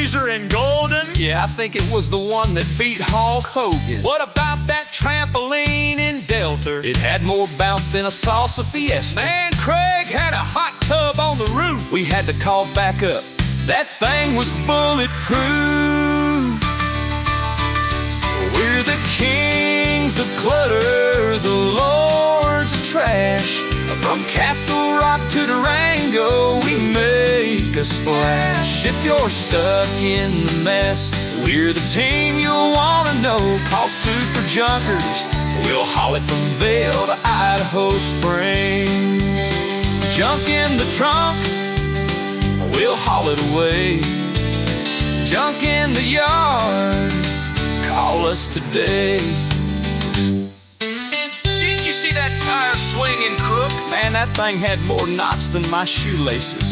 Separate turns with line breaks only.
freezer in Golden?
Yeah, I think it was the one that beat Hulk Hogan.
What about that trampoline in Delta?
It had more bounce than a salsa fiesta.
Man, Craig had a hot tub on the roof.
We had to call back up. That thing was bulletproof. We're the kings of clutter, the lords of trash. From Castle Rock to Durango, we make a splash. If you're stuck in the mess, we're the team you'll wanna know. Call Super Junkers, we'll haul it from Vail to Idaho Springs. Junk in the trunk, we'll haul it away. Junk in the yard, call us today.
Did you see that tire swinging crook?
Man, that thing had more knots than my shoelaces.